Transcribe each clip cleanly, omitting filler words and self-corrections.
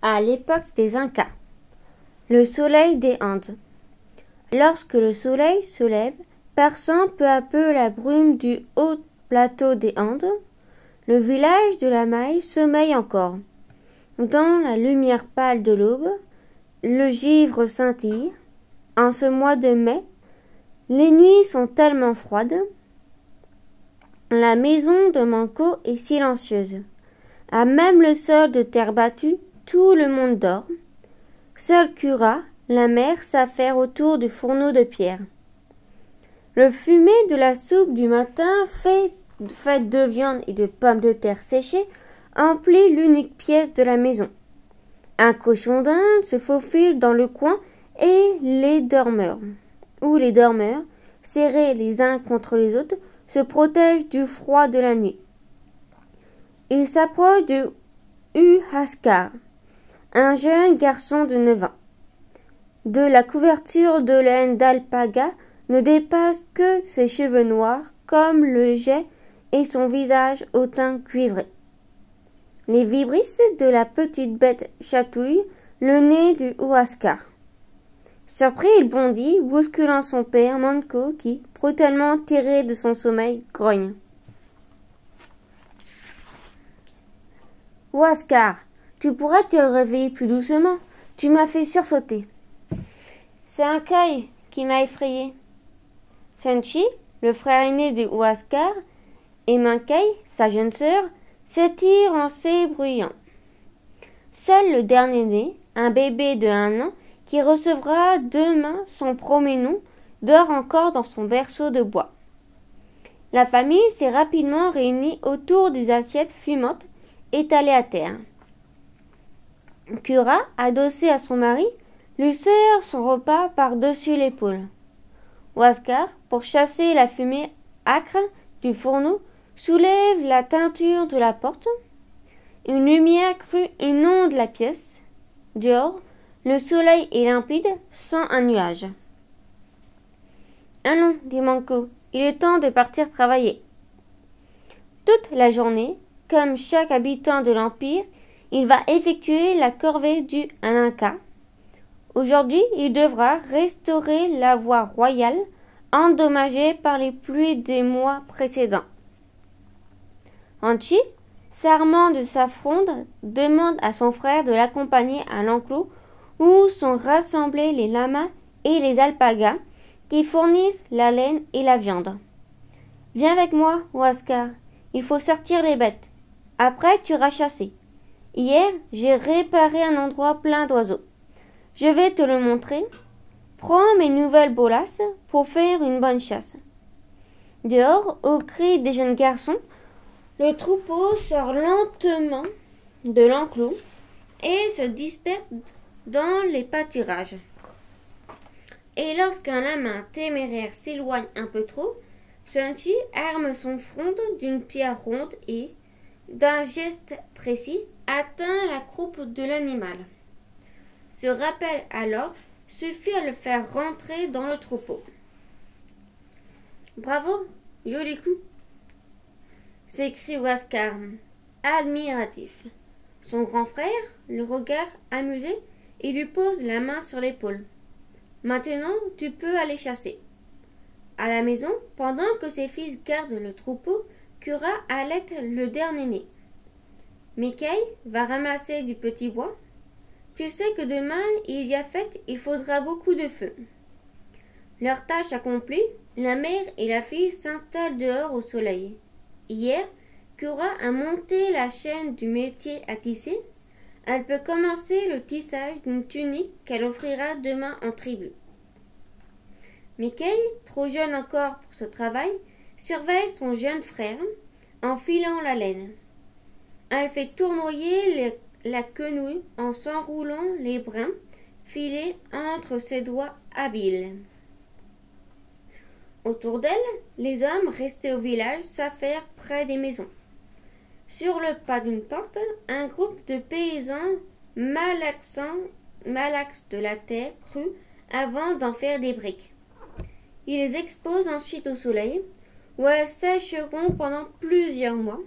À l'époque des Incas. Le soleil des Andes. Lorsque le soleil se lève, perçant peu à peu la brume du haut plateau des Andes, le village de la Maille sommeille encore. Dans la lumière pâle de l'aube, le givre scintille. En ce mois de mai, les nuits sont tellement froides. La maison de Manco est silencieuse. À même le sol de terre battue, tout le monde dort. Seul Cura, la mère, s'affaire autour du fourneau de pierre. Le fumet de la soupe du matin, faite de viande et de pommes de terre séchées, emplit l'unique pièce de la maison. Un cochon d'Inde se faufile dans le coin et les dormeurs, serrés les uns contre les autres, se protègent du froid de la nuit. Il s'approche de Huascar, un jeune garçon de 9 ans. De la couverture de laine d'alpaga ne dépasse que ses cheveux noirs comme le jais et son visage au teint cuivré. Les vibrisses de la petite bête chatouillent le nez du Huascar. Surpris, il bondit, bousculant son père, Manco, qui, brutalement tiré de son sommeil, grogne. « Huascar, tu pourrais te réveiller plus doucement. Tu m'as fait sursauter. »« C'est un caille qui m'a effrayé. » Senchi, le frère aîné de Huascar, et Mankei, sa jeune sœur, s'étirent en s'ébruyant. Seul le dernier-né, un bébé de 1 an, qui recevra demain son premier nom, dort encore dans son berceau de bois. La famille s'est rapidement réunie autour des assiettes fumantes étalées à terre. Cura, adossé à son mari, lui sert son repas par-dessus l'épaule. Huascar, pour chasser la fumée âcre du fourneau, soulève la teinture de la porte. Une lumière crue inonde la pièce. Dehors, le soleil est limpide, sans un nuage. « Allons, dit Manco, il est temps de partir travailler. » Toute la journée, comme chaque habitant de l'Empire, il va effectuer la corvée due à l'Inca. Aujourd'hui, il devra restaurer la voie royale endommagée par les pluies des mois précédents. Hanchi, s'armant de sa fronde, demande à son frère de l'accompagner à l'enclos où sont rassemblés les lamas et les alpagas qui fournissent la laine et la viande. « Viens avec moi, Huascar, il faut sortir les bêtes. Après, tu iras chasser. Hier, j'ai réparé un endroit plein d'oiseaux. Je vais te le montrer. Prends mes nouvelles bolasses pour faire une bonne chasse. » Dehors, au cri des jeunes garçons, le troupeau sort lentement de l'enclos et se disperse dans les pâturages. Et lorsqu'un lama téméraire s'éloigne un peu trop, Senchi arme son front d'une pierre ronde et, d'un geste précis, atteint la croupe de l'animal. Ce rappel alors suffit à le faire rentrer dans le troupeau. « Bravo, joli coup !» s'écrie Huascar, admiratif. Son grand frère le regarde amusé et lui pose la main sur l'épaule. « Maintenant, tu peux aller chasser. » À la maison, pendant que ses fils gardent le troupeau, Cura allaite le dernier-né. Mickey va ramasser du petit bois. Tu sais que demain il y a fête, il faudra beaucoup de feu. Leur tâche accomplie, la mère et la fille s'installent dehors au soleil. Hier, Cura a monté la chaîne du métier à tisser. Elle peut commencer le tissage d'une tunique qu'elle offrira demain en tribu. Mickey, trop jeune encore pour ce travail, surveille son jeune frère en filant la laine. Elle fait tournoyer la quenouille en s'enroulant les brins filés entre ses doigts habiles. Autour d'elle, les hommes restés au village s'affairent près des maisons. Sur le pas d'une porte, un groupe de paysans malaxent de la terre crue avant d'en faire des briques. Ils les exposent ensuite au soleil, où elles sécheront pendant plusieurs mois.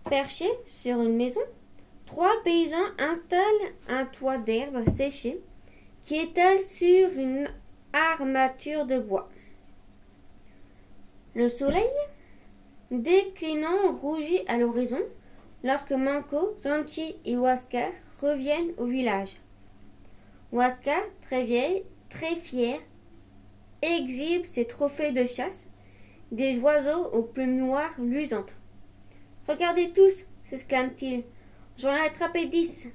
Perchés sur une maison, 3 paysans installent un toit d'herbe séchée qui étale sur une armature de bois. Le soleil, déclinant, rougit à l'horizon lorsque Manco, Zanchi et Huascar reviennent au village. Huascar, très fier, exhibe ses trophées de chasse, des oiseaux aux plumes noires luisantes. « Regardez tous !» s'exclame-t-il. « J'en ai attrapé 10. »«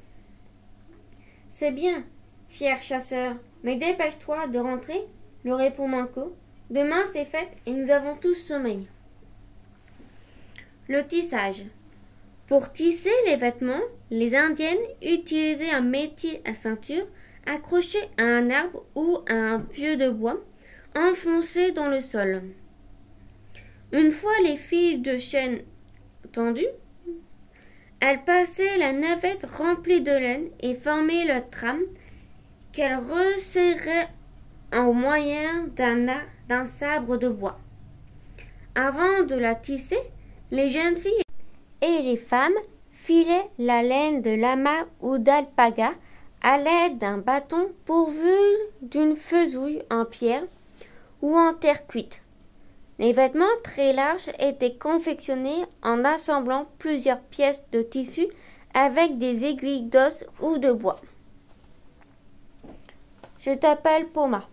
C'est bien, fier chasseur, mais dépêche-toi de rentrer, lui répond Manco. Demain c'est fête et nous avons tous sommeil. Le tissage. Pour tisser les vêtements, les Indiennes utilisaient un métier à ceinture accroché à un arbre ou à un pieu de bois enfoncé dans le sol. Une fois les fils de chêne tendus, elles passaient la navette remplie de laine et formaient la trame qu'elles resserraient au moyen d'un sabre de bois. Avant de la tisser, les jeunes filles et les femmes filaient la laine de lama ou d'alpaga à l'aide d'un bâton pourvu d'une faisaille en pierre ou en terre cuite. Les vêtements très larges étaient confectionnés en assemblant plusieurs pièces de tissu avec des aiguilles d'os ou de bois. Je t'appelle Poma.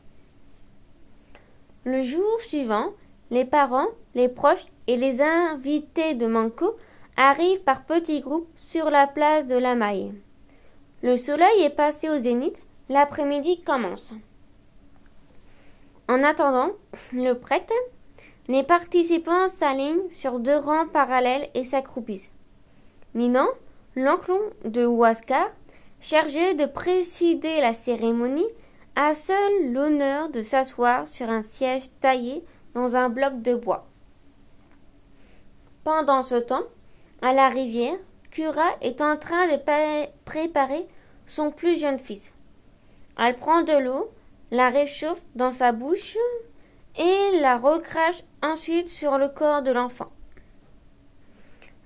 Le jour suivant, les parents, les proches et les invités de Manco arrivent par petits groupes sur la place de la Maille. Le soleil est passé au zénith, l'après-midi commence. En attendant le prêtre, les participants s'alignent sur 2 rangs parallèles et s'accroupissent. Ninan, l'oncle de Huascar, chargé de présider la cérémonie, a seul l'honneur de s'asseoir sur un siège taillé dans un bloc de bois. Pendant ce temps, à la rivière, Cura est en train de préparer son plus jeune fils. Elle prend de l'eau, la réchauffe dans sa bouche et la recrache ensuite sur le corps de l'enfant.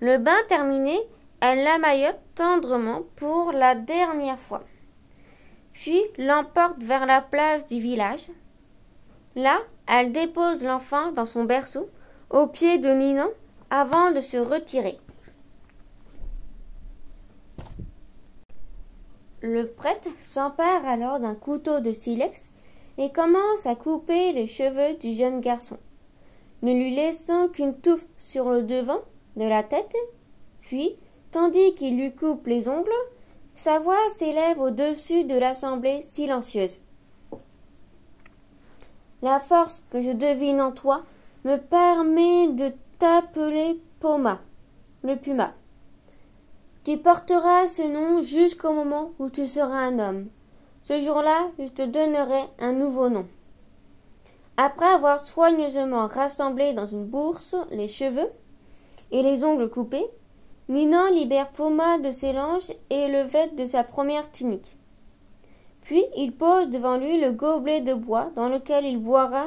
Le bain terminé, elle l'amaillote tendrement pour la dernière fois, puis l'emporte vers la place du village. Là, elle dépose l'enfant dans son berceau, aux pieds de Ninan, avant de se retirer. Le prêtre s'empare alors d'un couteau de silex et commence à couper les cheveux du jeune garçon, ne lui laissant qu'une touffe sur le devant de la tête. Puis, tandis qu'il lui coupe les ongles, sa voix s'élève au-dessus de l'assemblée silencieuse. La force que je devine en toi me permet de t'appeler Poma, le puma. Tu porteras ce nom jusqu'au moment où tu seras un homme. Ce jour-là, je te donnerai un nouveau nom. Après avoir soigneusement rassemblé dans une bourse les cheveux et les ongles coupés, Ninan libère Poma de ses langes et le vêt de sa première tunique. Puis il pose devant lui le gobelet de bois dans lequel il boira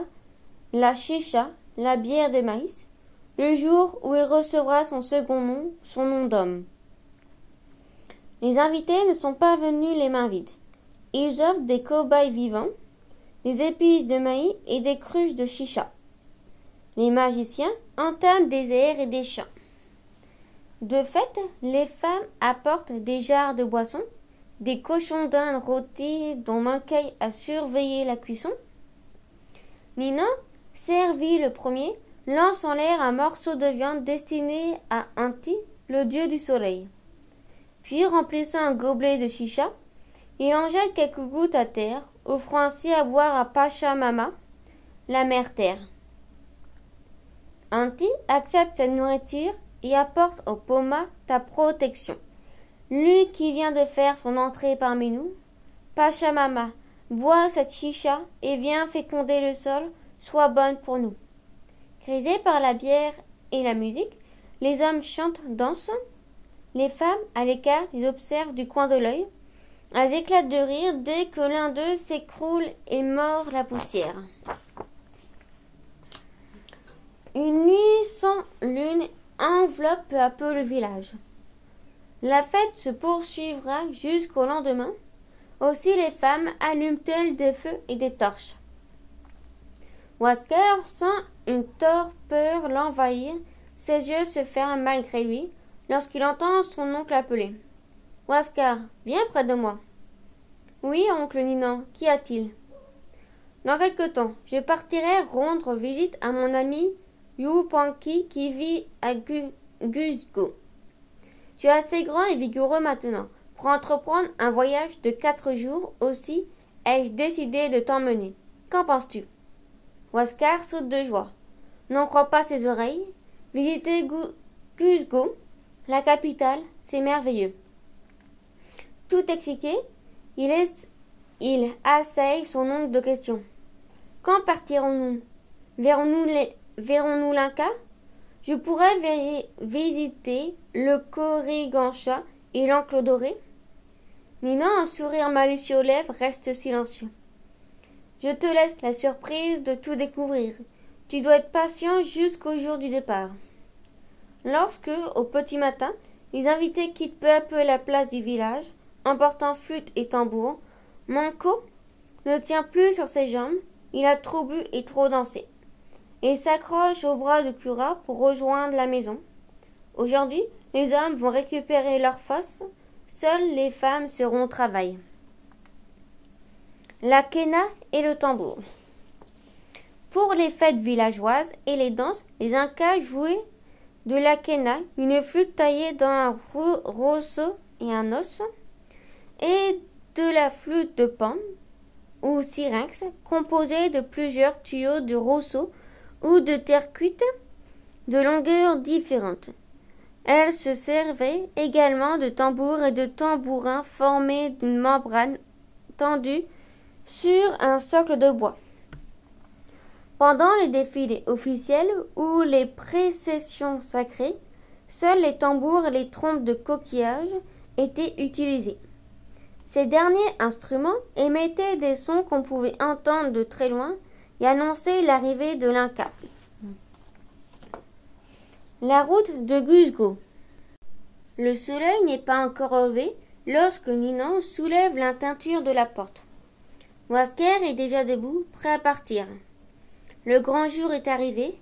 la chicha, la bière de maïs, le jour où il recevra son second nom, son nom d'homme. Les invités ne sont pas venus les mains vides. Ils offrent des cobayes vivants, des épices de maïs et des cruches de chicha. Les magiciens entament des airs et des chants. De fait, les femmes apportent des jarres de boisson, des cochons d'Inde rôtis dont Manqueuil a surveillé la cuisson. Ninan, servi le premier, lance en l'air un morceau de viande destiné à Anti, le dieu du soleil. Puis, remplissant un gobelet de chicha, il en jette quelques gouttes à terre, offrant ainsi à boire à Pachamama, la mère terre. Anti accepte sa nourriture et apporte au Poma ta protection. Lui qui vient de faire son entrée parmi nous, Pachamama, bois cette chicha et viens féconder le sol, sois bonne pour nous. Grisés par la bière et la musique, les hommes chantent, dansent. Les femmes, à l'écart, les observent du coin de l'œil. Elles éclatent de rire dès que l'un d'eux s'écroule et mord la poussière. Une nuit sans lune enveloppe peu à peu le village. La fête se poursuivra jusqu'au lendemain. Aussi les femmes allument-elles des feux et des torches. Wasker sent une torpeur l'envahir. Ses yeux se ferment malgré lui lorsqu'il entend son oncle appeler. « Wasker, viens près de moi. »« Oui, oncle Ninan, qu'y a-t-il ?»« Dans quelque temps, je partirai rendre visite à mon ami Yupanqui qui vit à Cusco. Tu es assez grand et vigoureux maintenant pour entreprendre un voyage de 4 jours. Aussi ai-je décidé de t'emmener. Qu'en penses-tu » Wasker saute de joie. N'en croit pas ses oreilles. Visiter Cusco, la capitale, c'est merveilleux. Tout excité, il assaille son oncle de questions. Quand partirons-nous? Verrons-nous l'Inca? Je pourrais visiter le Corigancha et l'Enclos doré? Ninan, un sourire malicieux aux lèvres, reste silencieux. Je te laisse la surprise de tout découvrir. Tu dois être patient jusqu'au jour du départ. Lorsque, au petit matin, les invités quittent peu à peu la place du village, emportant flûte et tambour, Manco ne tient plus sur ses jambes, il a trop bu et trop dansé. Il s'accroche au bras de Cura pour rejoindre la maison. Aujourd'hui, les hommes vont récupérer leurs fosses, seules les femmes seront au travail. La quena et le tambour. Pour les fêtes villageoises et les danses, les Incas jouaient de la quena, une flûte taillée dans un roseau et un os, et de la flûte de pan ou syrinx, composée de plusieurs tuyaux de roseau ou de terre cuite de longueurs différentes. Elle se servait également de tambours et de tambourins formés d'une membrane tendue sur un socle de bois. Pendant les défilés officiels ou les précessions sacrées, seuls les tambours et les trompes de coquillage étaient utilisés. Ces derniers instruments émettaient des sons qu'on pouvait entendre de très loin et annonçaient l'arrivée de l'Inca. La route de Cusco. Le soleil n'est pas encore levé lorsque Ninan soulève la teinture de la porte. Wasker est déjà debout, prêt à partir. Le grand jour est arrivé.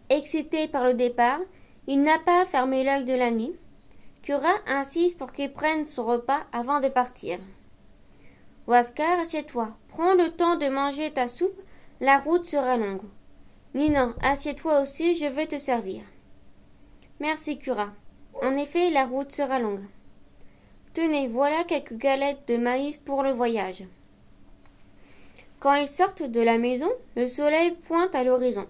Excité par le départ, il n'a pas fermé l'œil de la nuit. Cura insiste pour qu'il prenne son repas avant de partir. Wasker, assieds-toi. Prends le temps de manger ta soupe, la route sera longue. Ninan, assieds-toi aussi, je vais te servir. Merci, Cura. En effet, la route sera longue. Tenez, voilà quelques galettes de maïs pour le voyage. Quand ils sortent de la maison, le soleil pointe à l'horizon.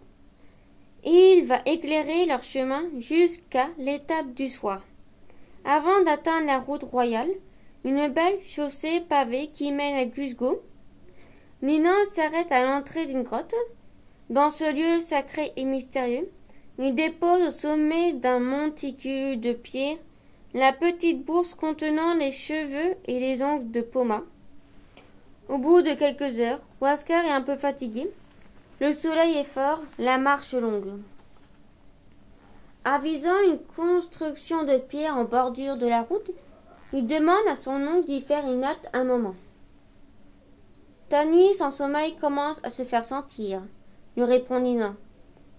Il va éclairer leur chemin jusqu'à l'étape du soir. Avant d'atteindre la route royale, une belle chaussée pavée qui mène à Cusco, Ninan s'arrête à l'entrée d'une grotte. Dans ce lieu sacré et mystérieux, il dépose au sommet d'un monticule de pierre la petite bourse contenant les cheveux et les ongles de Poma. Au bout de quelques heures, Wasker est un peu fatigué. Le soleil est fort, la marche longue. Avisant une construction de pierre en bordure de la route, il demande à son oncle d'y faire une halte un moment. Ta nuit sans sommeil commence à se faire sentir, lui répond Ninan,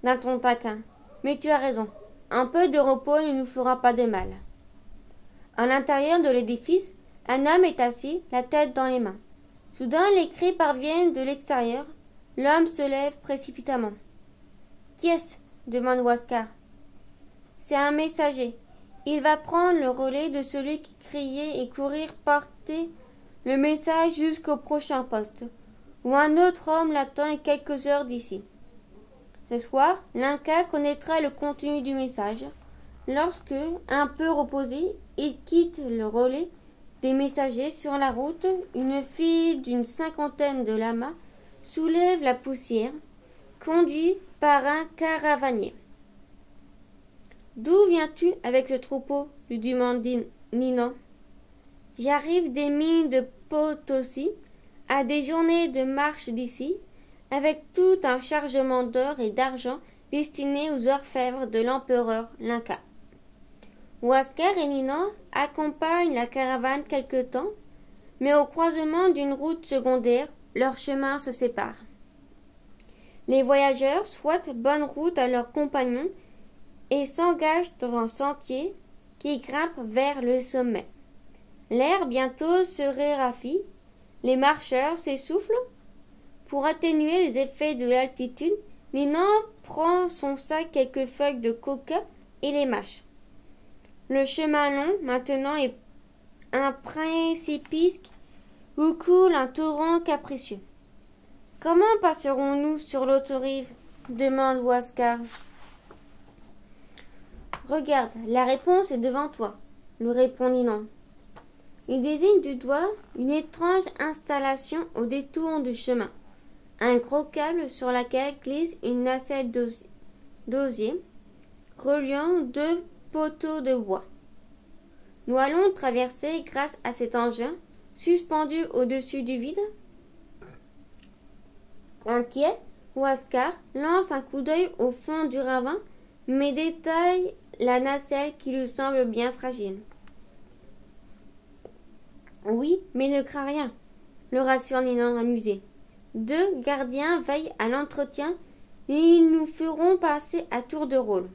d'un ton taquin. Mais tu as raison, un peu de repos ne nous fera pas de mal. À l'intérieur de l'édifice, un homme est assis, la tête dans les mains. Soudain, les cris parviennent de l'extérieur. L'homme se lève précipitamment. Qui est-ce? Demande Wasker. C'est un messager. Il va prendre le relais de celui qui criait et courir porter le message jusqu'au prochain poste, où un autre homme l'attend à quelques heures d'ici. Ce soir, l'Inca connaîtra le contenu du message. Lorsque, un peu reposé, il quitte le relais des messagers sur la route, une file d'une 50aine de lamas soulève la poussière, conduit par un caravanier. D'où viens-tu avec ce troupeau? Lui demande Ninan. J'arrive des mines de Potosi, à des journées de marche d'ici, avec tout un chargement d'or et d'argent destiné aux orfèvres de l'empereur l'Inca. Huascar et Ninan accompagnent la caravane quelque temps, mais au croisement d'une route secondaire, leurs chemins se séparent. Les voyageurs souhaitent bonne route à leurs compagnons et s'engagent dans un sentier qui grimpe vers le sommet. L'air bientôt se raréfie, les marcheurs s'essoufflent. Pour atténuer les effets de l'altitude, Ninan prend son sac quelques feuilles de coca et les mâche. Le chemin long, maintenant, est un précipice où coule un torrent capricieux. « Comment passerons-nous sur l'autre rive ?» demande Huascar. « Regarde, la réponse est devant toi, » lui répond Ninan. Il désigne du doigt une étrange installation au détour du chemin. Un gros câble sur lequel glisse une nacelle d'osier, reliant deux poteaux de bois. Nous allons traverser grâce à cet engin, suspendu au-dessus du vide. Inquiet, Huascar lance un coup d'œil au fond du ravin, mais détaille la nacelle qui lui semble bien fragile. Oui, mais ne crains rien, le rassure Ninan amusé. 2 gardiens veillent à l'entretien et ils nous feront passer à tour de rôle.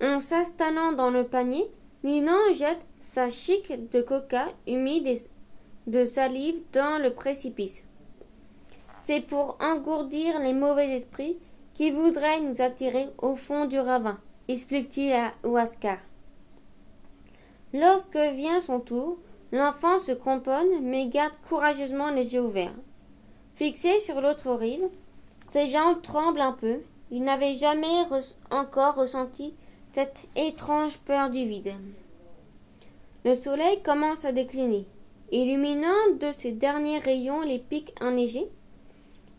En s'installant dans le panier, Ninan jette sa chique de coca humide et de salive dans le précipice. C'est pour engourdir les mauvais esprits qui voudraient nous attirer au fond du ravin, explique-t-il à Huascar. Lorsque vient son tour, l'enfant se cramponne mais garde courageusement les yeux ouverts. Fixé sur l'autre rive, ses jambes tremblent un peu. Il n'avait jamais encore ressenti cette étrange peur du vide. Le soleil commence à décliner, illuminant de ses derniers rayons les pics enneigés.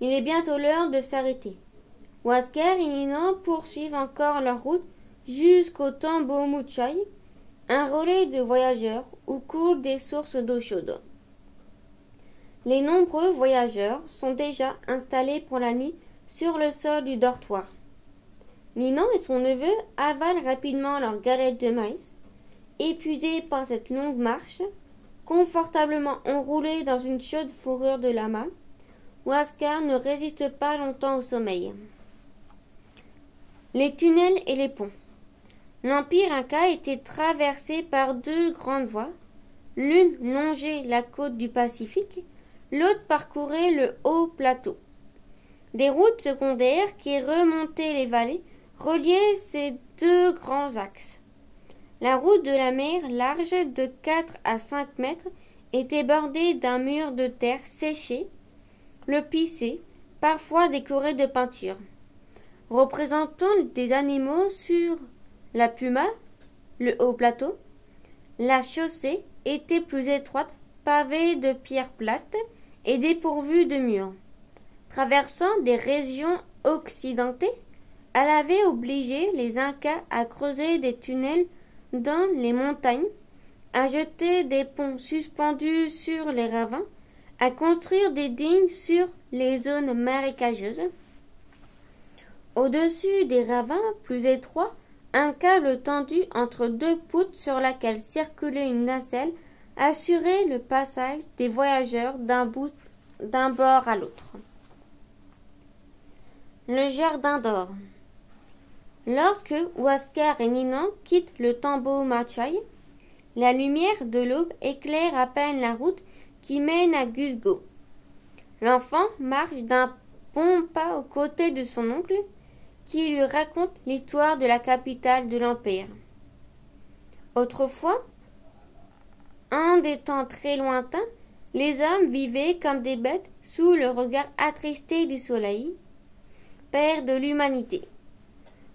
Il est bientôt l'heure de s'arrêter. Huascar et Ninan poursuivent encore leur route jusqu'au Tambo Muchay, un relais de voyageurs où coulent des sources d'eau chaude. Les nombreux voyageurs sont déjà installés pour la nuit sur le sol du dortoir. Ninan et son neveu avalent rapidement leur galette de maïs. Épuisés par cette longue marche, confortablement enroulés dans une chaude fourrure de lama, Huascar ne résiste pas longtemps au sommeil. Les tunnels et les ponts. L'Empire Inca était traversé par 2 grandes voies. L'une longeait la côte du Pacifique, l'autre parcourait le haut plateau. Des routes secondaires qui remontaient les vallées reliaient ces 2 grands axes. La route de la mer, large de 4 à 5 mètres, était bordée d'un mur de terre séchée, le pissé, parfois décoré de peintures, représentant des animaux sur la puma, le haut plateau. La chaussée était plus étroite, pavée de pierres plates et dépourvue de murs. Traversant des régions accidentées, elle avait obligé les Incas à creuser des tunnels dans les montagnes, à jeter des ponts suspendus sur les ravins, à construire des digues sur les zones marécageuses. Au-dessus des ravins plus étroits, un câble tendu entre 2 poutres sur laquelle circulait une nacelle assurait le passage des voyageurs d'un bord à l'autre. Le jardin d'or. Lorsque Huascar et Ninan quittent le Tambo Muchay, la lumière de l'aube éclaire à peine la route qui mène à Cusco. L'enfant marche d'un bon pas aux côtés de son oncle, qui lui raconte l'histoire de la capitale de l'Empire. Autrefois, en des temps très lointains, les hommes vivaient comme des bêtes sous le regard attristé du soleil, père de l'humanité.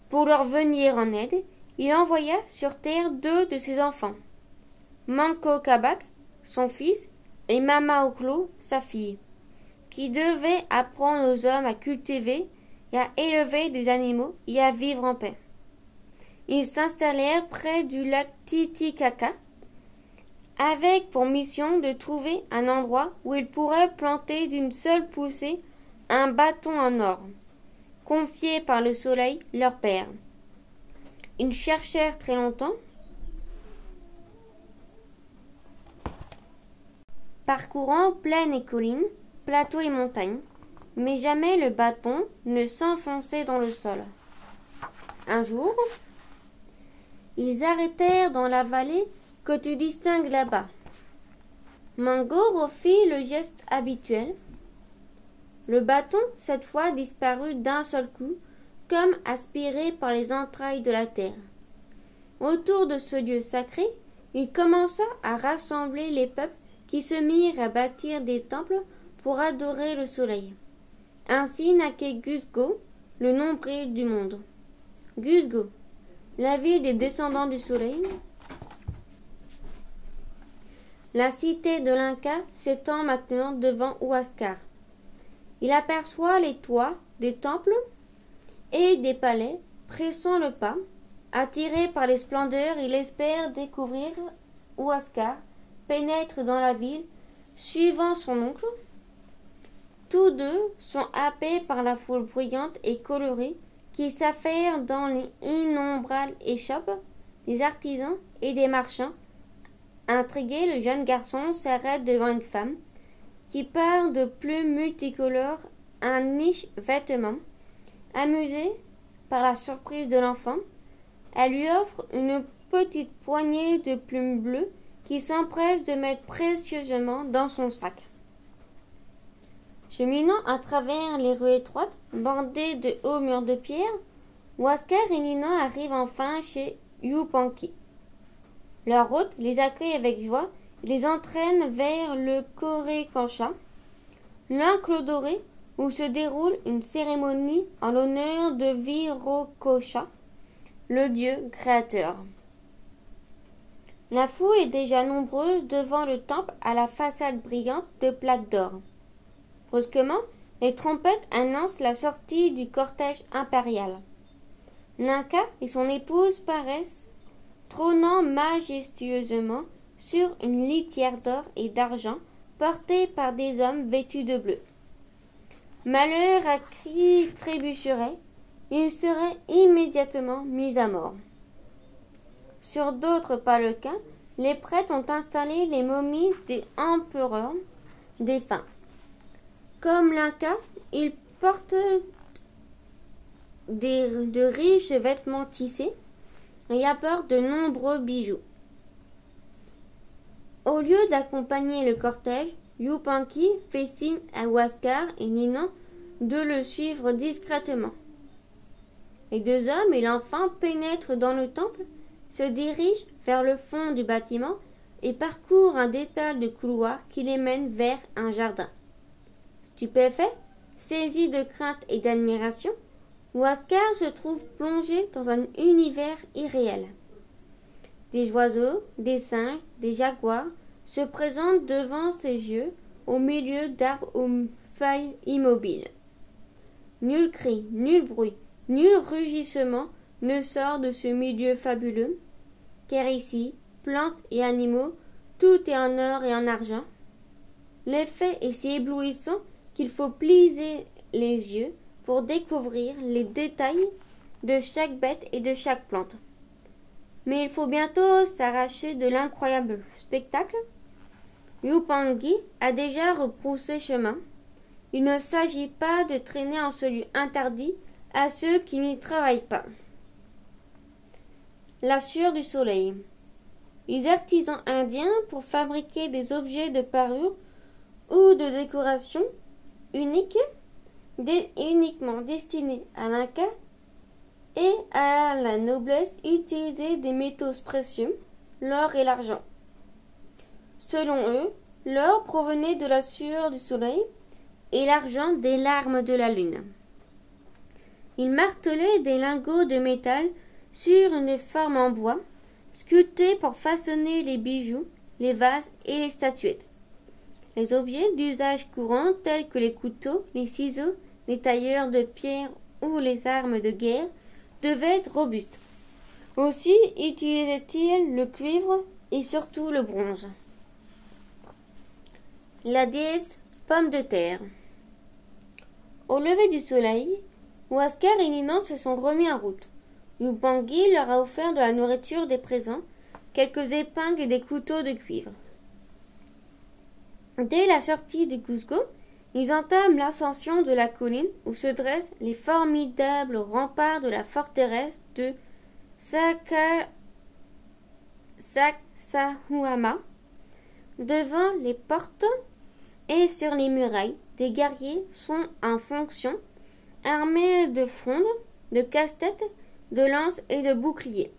Pour leur venir en aide, il envoya sur terre 2 de ses enfants, Manco Capac, son fils, et Mama Oclo, sa fille, qui devaient apprendre aux hommes à cultiver et à élever des animaux et à vivre en paix. Ils s'installèrent près du lac Titicaca, avec pour mission de trouver un endroit où ils pourraient planter d'une seule poussée un bâton en or, confié par le soleil leur père. Ils cherchèrent très longtemps, parcourant plaines et collines, plateaux et montagnes, mais jamais le bâton ne s'enfonçait dans le sol. Un jour, ils arrêtèrent dans la vallée que tu distingues là-bas. Mango refit le geste habituel. Le bâton, cette fois, disparut d'un seul coup, comme aspiré par les entrailles de la terre. Autour de ce lieu sacré, il commença à rassembler les peuples qui se mirent à bâtir des temples pour adorer le soleil. Ainsi naquit Cusco, le nombril du monde. Cusco, la ville des descendants du soleil. La cité de l'Inca s'étend maintenant devant Huáscar. Il aperçoit les toits des temples et des palais, pressant le pas. Attiré par les splendeurs, il espère découvrir Huáscar, pénètre dans la ville, suivant son oncle. Tous deux sont happés par la foule bruyante et colorée qui s'affaire dans les innombrables échoppes des artisans et des marchands. Intrigué, le jeune garçon s'arrête devant une femme qui peint de plumes multicolores un niche vêtement. Amusée par la surprise de l'enfant, elle lui offre une petite poignée de plumes bleues qu'il s'empresse de mettre précieusement dans son sac. Cheminant à travers les rues étroites, bordées de hauts murs de pierre, Huáscar et Ninan arrivent enfin chez Yupanqui. Leur hôte les accueille avec joie et les entraîne vers le Coricancha, l'enclos doré où se déroule une cérémonie en l'honneur de Virococha, le dieu créateur. La foule est déjà nombreuse devant le temple à la façade brillante de plaques d'or. Brusquement, les trompettes annoncent la sortie du cortège impérial. L'Inca et son épouse paraissent trônant majestueusement sur une litière d'or et d'argent portée par des hommes vêtus de bleu. Malheur à qui trébucherait, il serait immédiatement mis à mort. Sur d'autres palequins, les prêtres ont installé les momies des empereurs défunts. Comme l'Inca, ils portent de riches vêtements tissés et apportent de nombreux bijoux. Au lieu d'accompagner le cortège, Yupanqui fait signe à Huáscar et Ninan de le suivre discrètement. Les deux hommes et l'enfant pénètrent dans le temple, se dirigent vers le fond du bâtiment et parcourent un détail de couloirs qui les mène vers un jardin. Stupéfait, saisi de crainte et d'admiration, Huáscar se trouve plongé dans un univers irréel. Des oiseaux, des singes, des jaguars se présentent devant ses yeux au milieu d'arbres aux feuilles immobiles. Nul cri, nul bruit, nul rugissement ne sort de ce milieu fabuleux, car ici, plantes et animaux, tout est en or et en argent. L'effet est si éblouissant qu'il faut plier les yeux pour découvrir les détails de chaque bête et de chaque plante. Mais il faut bientôt s'arracher de l'incroyable spectacle. Yupanqui a déjà rebroussé chemin. Il ne s'agit pas de traîner en ce lieu interdit à ceux qui n'y travaillent pas. La sueur du soleil. Les artisans indiens, pour fabriquer des objets de parure ou de décoration uniquement destinés à l'Inca et à la noblesse, utilisaient des métaux précieux, l'or et l'argent. Selon eux, l'or provenait de la sueur du soleil et l'argent des larmes de la lune. Ils martelaient des lingots de métal sur une forme en bois, sculptée pour façonner les bijoux, les vases et les statuettes. Les objets d'usage courant tels que les couteaux, les ciseaux, les tailleurs de pierre ou les armes de guerre devaient être robustes. Aussi utilisaient-ils le cuivre et surtout le bronze. La déesse Pomme de terre. Au lever du soleil, Huáscar et Ninan se sont remis en route. Yupanqui leur a offert de la nourriture, des présents, quelques épingles et des couteaux de cuivre. Dès la sortie de Cuzco, ils entament l'ascension de la colline où se dressent les formidables remparts de la forteresse de Sacsayhuama. Devant les portes et sur les murailles, des guerriers sont en fonction, armés de frondes, de casse-têtes, de lances et de boucliers.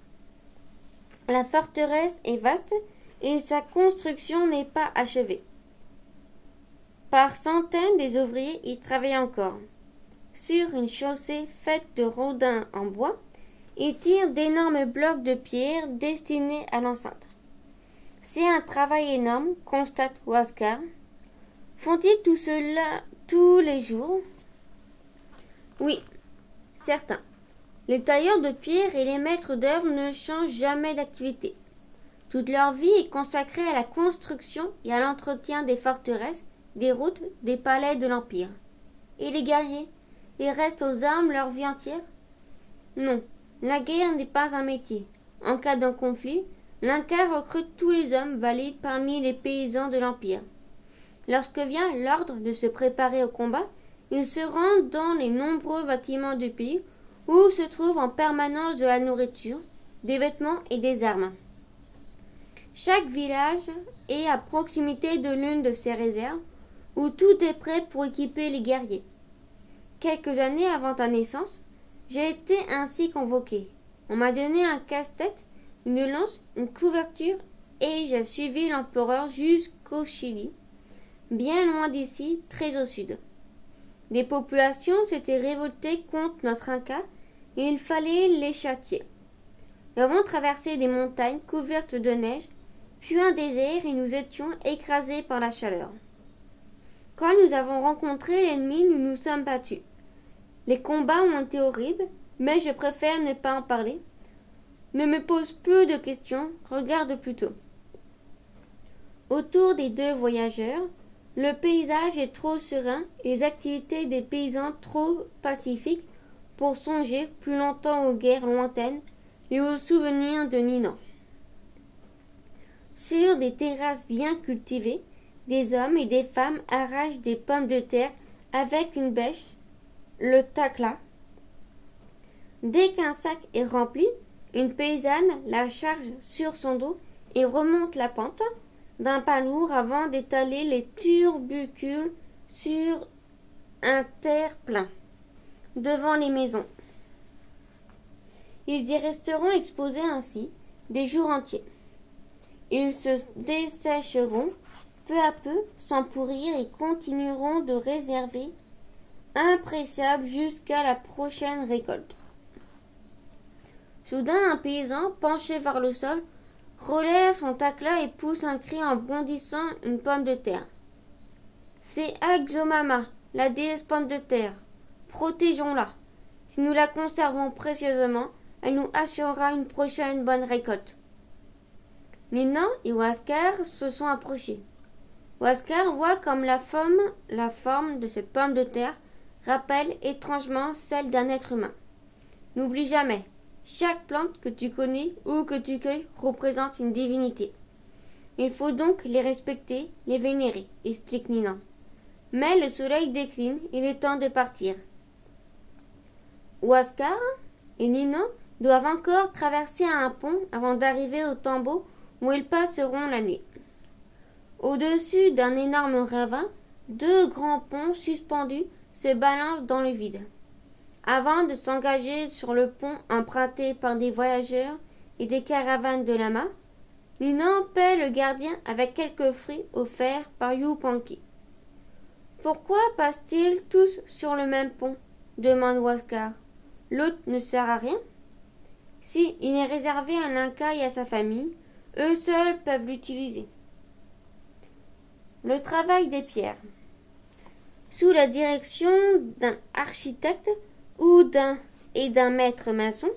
La forteresse est vaste et sa construction n'est pas achevée. Par centaines, des ouvriers y travaillent encore. Sur une chaussée faite de rodins en bois, ils tirent d'énormes blocs de pierre destinés à l'enceinte. C'est un travail énorme, constate Huáscar. Font-ils tout cela tous les jours? Oui, certains. Les tailleurs de pierre et les maîtres d'œuvre ne changent jamais d'activité. Toute leur vie est consacrée à la construction et à l'entretien des forteresses, des routes, des palais de l'Empire. Et les guerriers, ils restent aux armes leur vie entière? Non, la guerre n'est pas un métier. En cas d'un conflit, l'Inca recrute tous les hommes valides parmi les paysans de l'Empire. Lorsque vient l'ordre de se préparer au combat, ils se rendent dans les nombreux bâtiments du pays où se trouve en permanence de la nourriture, des vêtements et des armes. Chaque village est à proximité de l'une de ces réserves où tout est prêt pour équiper les guerriers. Quelques années avant ta naissance, j'ai été ainsi convoqué. On m'a donné un casse-tête, une lance, une couverture et j'ai suivi l'empereur jusqu'au Chili, bien loin d'ici, très au sud. Des populations s'étaient révoltées contre notre Inca et il fallait les châtier. Nous avons traversé des montagnes couvertes de neige, puis un désert et nous étions écrasés par la chaleur. Quand nous avons rencontré l'ennemi, nous nous sommes battus. Les combats ont été horribles, mais je préfère ne pas en parler. Ne me pose plus de questions, regarde plutôt. Autour des deux voyageurs, le paysage est trop serein et les activités des paysans trop pacifiques pour songer plus longtemps aux guerres lointaines et aux souvenirs de Ninan. Sur des terrasses bien cultivées, des hommes et des femmes arrachent des pommes de terre avec une bêche, le tacla. Dès qu'un sac est rempli, une paysanne la charge sur son dos et remonte la pente d'un pas lourd avant d'étaler les turbucules sur un terre-plein devant les maisons. Ils y resteront exposés ainsi des jours entiers. Ils se dessécheront peu à peu sans pourrir et continueront de réserver impressibles jusqu'à la prochaine récolte. Soudain, un paysan, penché vers le sol, relève son tacla et pousse un cri en bondissant une pomme de terre. C'est Axomama, la déesse pomme de terre. Protégeons-la. Si nous la conservons précieusement, elle nous assurera une prochaine bonne récolte. Ninan et Huáscar se sont approchés. Huáscar voit comme la forme de cette pomme de terre rappelle étrangement celle d'un être humain. N'oublie jamais, chaque plante que tu connais ou que tu cueilles représente une divinité. Il faut donc les respecter, les vénérer, explique Ninan. Mais le soleil décline, il est temps de partir. Huáscar et Ninan doivent encore traverser un pont avant d'arriver au tombeau où ils passeront la nuit. Au-dessus d'un énorme ravin, deux grands ponts suspendus se balancent dans le vide. Avant de s'engager sur le pont emprunté par des voyageurs et des caravanes de lamas, Ninan paie le gardien avec quelques fruits offerts par Yupanqui. Pourquoi passent-ils tous sur le même pont? Demande Huáscar. L'autre ne sert à rien? Si, il est réservé à l'Inca et à sa famille, eux seuls peuvent l'utiliser. Le travail des pierres. Sous la direction d'un architecte ou d'un maître maçon,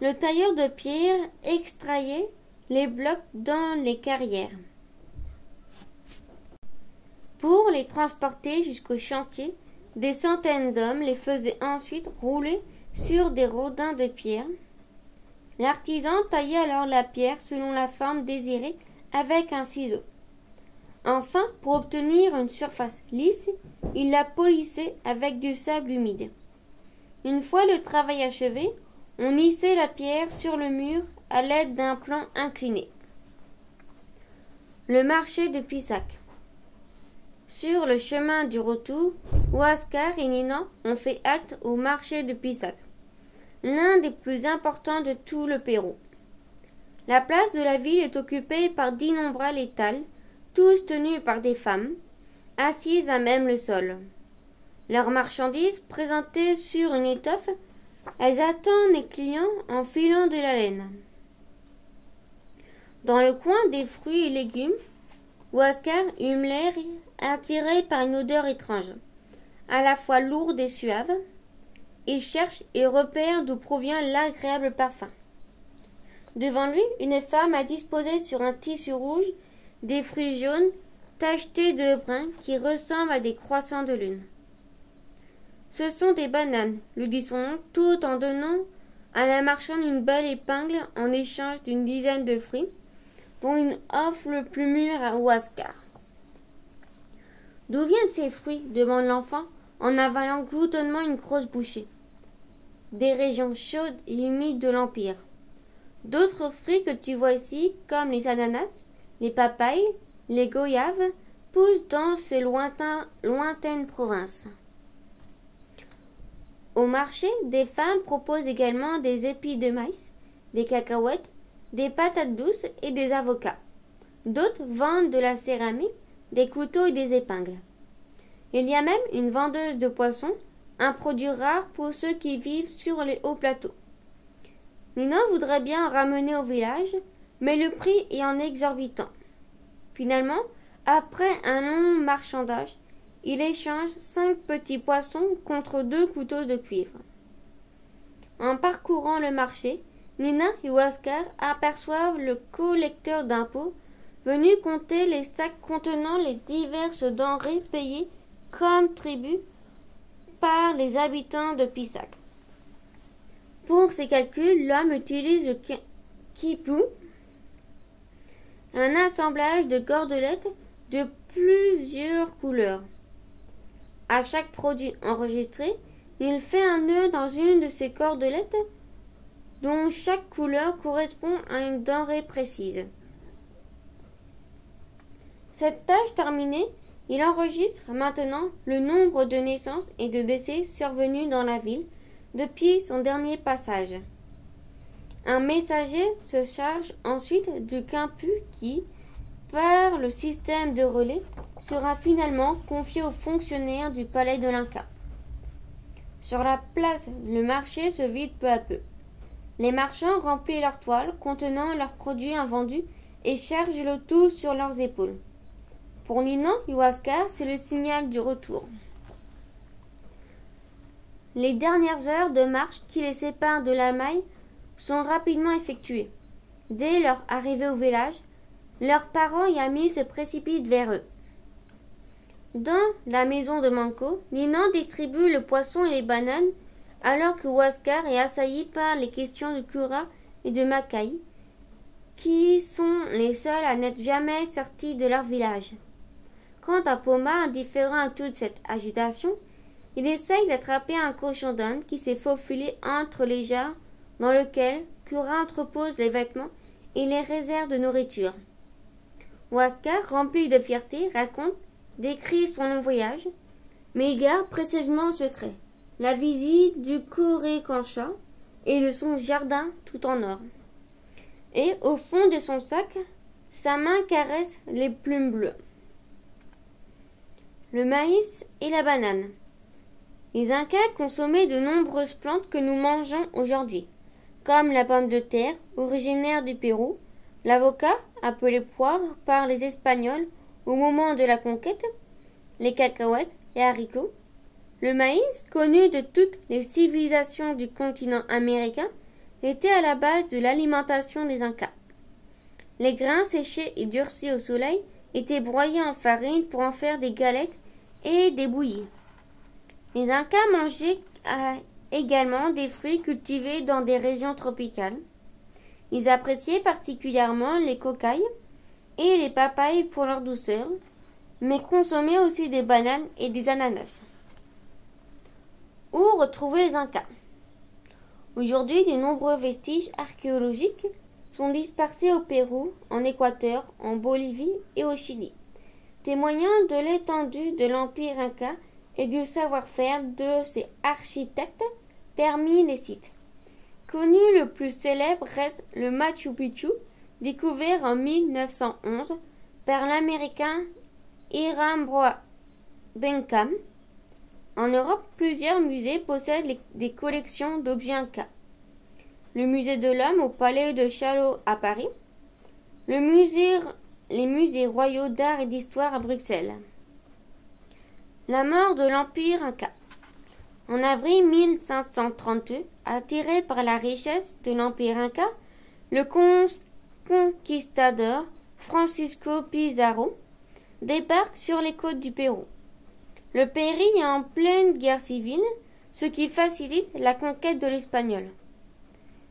le tailleur de pierre extrayait les blocs dans les carrières. Pour les transporter jusqu'au chantier, des centaines d'hommes les faisaient ensuite rouler sur des rodins de pierre. L'artisan taillait alors la pierre selon la forme désirée avec un ciseau. Enfin, pour obtenir une surface lisse, ils la polissaient avec du sable humide. Une fois le travail achevé, on hissait la pierre sur le mur à l'aide d'un plan incliné. Le marché de Pissac. Sur le chemin du retour, Huáscar et Nina ont fait halte au marché de Pissac, l'un des plus importants de tout le Pérou. La place de la ville est occupée par d'innombrables étals, tous tenus par des femmes, assises à même le sol. Leurs marchandises présentées sur une étoffe, elles attendent les clients en filant de la laine. Dans le coin des fruits et légumes, Huáscar hume l'air attiré par une odeur étrange, à la fois lourde et suave. Il cherche et repère d'où provient l'agréable parfum. Devant lui, une femme a disposé sur un tissu rouge des fruits jaunes tachetés de brun qui ressemblent à des croissants de lune. Ce sont des bananes, lui dit son nom, tout en donnant à la marchande une belle épingle en échange d'une dizaine de fruits, dont une offre le plus mûr à Huáscar. D'où viennent ces fruits demande l'enfant en avalant gloutonnement une grosse bouchée. Des régions chaudes et humides de l'Empire. D'autres fruits que tu vois ici, comme les ananas, les papayes, les goyaves, poussent dans ces lointaines provinces. Au marché, des femmes proposent également des épis de maïs, des cacahuètes, des patates douces et des avocats. D'autres vendent de la céramique, des couteaux et des épingles. Il y a même une vendeuse de poissons, un produit rare pour ceux qui vivent sur les hauts plateaux. Nina voudrait bien en ramener au village, mais le prix est en exorbitant. Finalement, après un long marchandage, il échange 5 petits poissons contre 2 couteaux de cuivre. En parcourant le marché, Nina et Huáscar aperçoivent le collecteur d'impôts venu compter les sacs contenant les diverses denrées payées comme tribut par les habitants de Pissac. Pour ces calculs, l'homme utilise le quipu, un assemblage de cordelettes de plusieurs couleurs. À chaque produit enregistré, il fait un nœud dans une de ces cordelettes dont chaque couleur correspond à une denrée précise. Cette tâche terminée, il enregistre maintenant le nombre de naissances et de décès survenus dans la ville depuis son dernier passage. Un messager se charge ensuite du quipu qui, par le système de relais, sera finalement confié aux fonctionnaires du palais de l'Inca. Sur la place, le marché se vide peu à peu. Les marchands remplissent leurs toiles contenant leurs produits invendus et chargent le tout sur leurs épaules. Pour Nina et Huáscar, c'est le signal du retour. Les dernières heures de marche qui les séparent de la maille sont rapidement effectuées. Dès leur arrivée au village, leurs parents et amis se précipitent vers eux. Dans la maison de Manco, Nina distribue le poisson et les bananes, alors que Huáscar est assailli par les questions de Cura et de Macay, qui sont les seuls à n'être jamais sortis de leur village. Quant à Poma, indifférent à toute cette agitation, il essaye d'attraper un cochon d'Inde qui s'est faufilé entre les jarres dans lesquels Cura entrepose les vêtements et les réserves de nourriture. Huáscar, rempli de fierté, décrit son long voyage, mais il garde précisément en secret la visite du Coricancha et de son jardin tout en or. Et au fond de son sac, sa main caresse les plumes bleues. Le maïs et la banane. Les Incas consommaient de nombreuses plantes que nous mangeons aujourd'hui, comme la pomme de terre, originaire du Pérou, l'avocat, appelé poire par les Espagnols au moment de la conquête, les cacahuètes et haricots, le maïs, connu de toutes les civilisations du continent américain, était à la base de l'alimentation des Incas. Les grains séchés et durcis au soleil étaient broyés en farine pour en faire des galettes et des bouillies. Les Incas mangeaient également des fruits cultivés dans des régions tropicales. Ils appréciaient particulièrement les cocailles et les papayes pour leur douceur, mais consommaient aussi des bananes et des ananas. Où retrouver les Incas? Aujourd'hui, de nombreux vestiges archéologiques sont dispersés au Pérou, en Équateur, en Bolivie et au Chili, témoignant de l'étendue de l'Empire Inca et du savoir-faire de ses architectes parmi les sites. Connu le plus célèbre reste le Machu Picchu, découvert en 1911 par l'Américain Hiram Benham. En Europe, plusieurs musées possèdent des collections d'objets incas. Le musée de l'Homme au Palais de Chaillot à Paris, les musées royaux d'art et d'histoire à Bruxelles. La mort de l'Empire Inca. En avril 1532, attiré par la richesse de l'Empire Inca, le conquistador Francisco Pizarro débarque sur les côtes du Pérou. Le pays est en pleine guerre civile, ce qui facilite la conquête de l'Espagnol.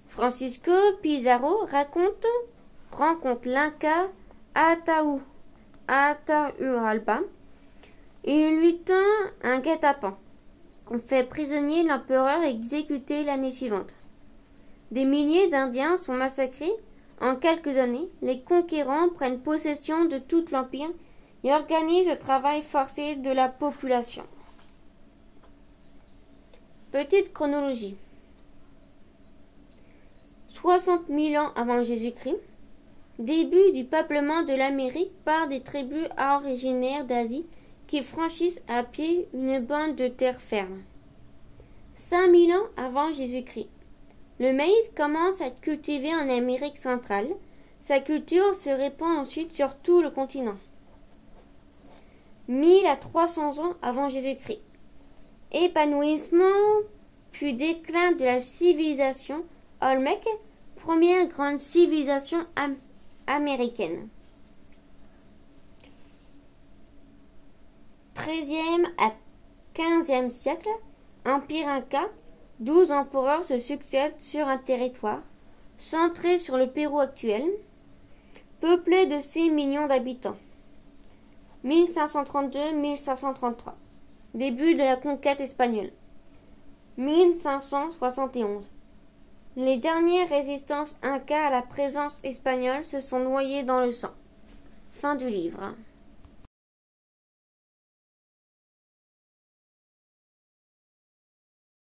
Francisco Pizarro rencontre l'Inca Atahualpa et lui tend un guet-apens. On fait prisonnier l'empereur et exécuté l'année suivante. Des milliers d'Indiens sont massacrés. En quelques années, les conquérants prennent possession de tout l'empire et organisent le travail forcé de la population. Petite chronologie. 60 000 ans avant Jésus-Christ, début du peuplement de l'Amérique par des tribus originaires d'Asie qui franchissent à pied une bande de terre ferme. 5000 ans avant Jésus-Christ, le maïs commence à être cultivé en Amérique centrale. Sa culture se répand ensuite sur tout le continent. 1000 à 300 ans avant Jésus-Christ, épanouissement puis déclin de la civilisation Olmec, première grande civilisation américaine. 13e à 15e siècle, Empire Inca, 12 empereurs se succèdent sur un territoire centré sur le Pérou actuel, peuplé de 6 millions d'habitants. 1532-1533, début de la conquête espagnole. 1571, les dernières résistances incas à la présence espagnole se sont noyées dans le sang. Fin du livre.